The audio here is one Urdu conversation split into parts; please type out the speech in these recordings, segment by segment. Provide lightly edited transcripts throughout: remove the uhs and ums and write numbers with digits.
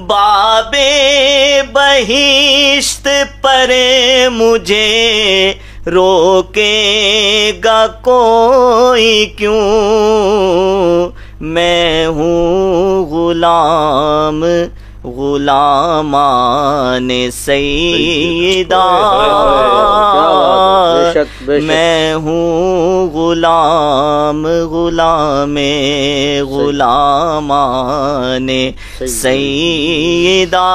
بابے بہشت پر مجھے روکے گا کوئی کیوں، میں ہوں غلام غلامان سیدہ، میں ہوں غلام غلام غلامان سیدہ،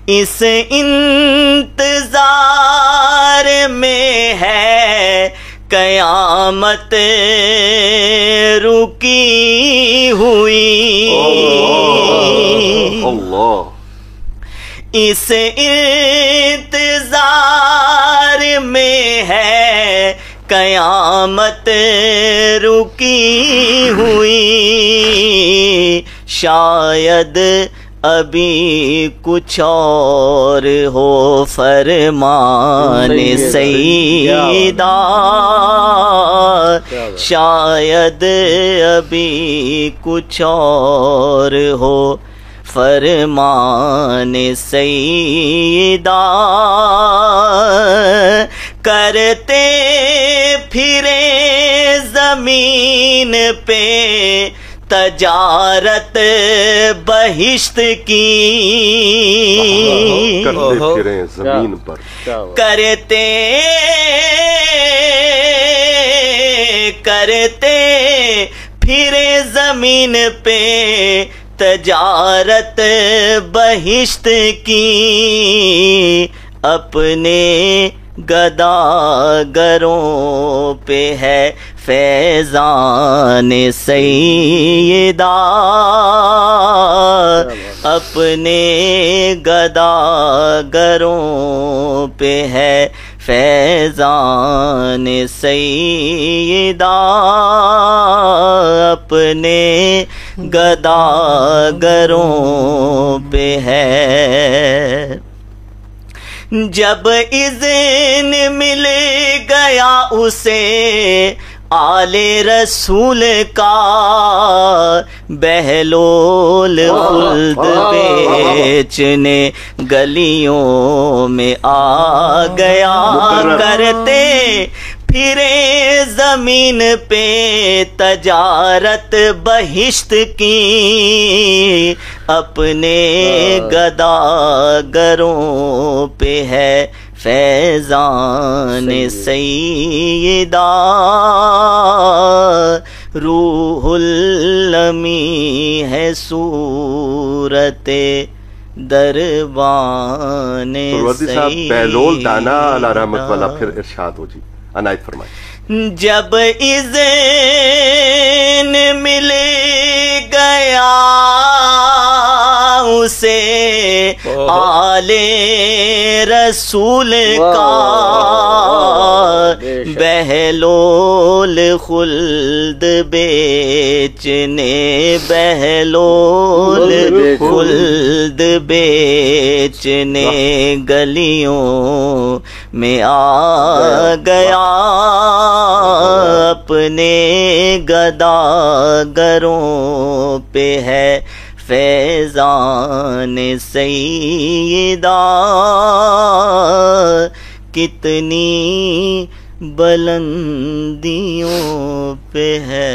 اس انتظار میں ہے قیامت رکی ہوئی، اس انتظار میں ہے قیامت رکی ہوئی، شاید ابھی کچھ اور ہو فرمان سیدہ، شاید ابھی کچھ اور ہو فرمان سیدہ، کرتے پھرے زمین پہ تجارت بہشت کی، کرتے پھرے زمین پر، کرتے پھرے زمین پہ تجارت بہشت کی، اپنے گداگروں پہ ہے فیضان سیدہ، اپنے گداگروں پہ ہے فیضان سیدہ، اپنے گداگروں پہ ہے۔ جب اذن مل گیا اسے آل رسول کا، بہلول خلد بیچنے گلیوں میں آ گیا، کرتے پھرے زمین پہ تجارت بہشت کی، اپنے گداگروں پہ ہے فیضان سیدہ، روح الامی ہے صورت دربان سیدہ۔ بہلول دانا علیہ رحمت والا پھر ارشاد ہو جی، عنایت فرمائیں۔ جب اذن مل گیا اسے آل رسول کا، بہلول خلد بیچنے، بہلول خلد بیچنے گلیوں میں آ گیا، اپنے گداگروں پہ ہے فیضان سیدہ، کتنی بلندیوں پہ ہے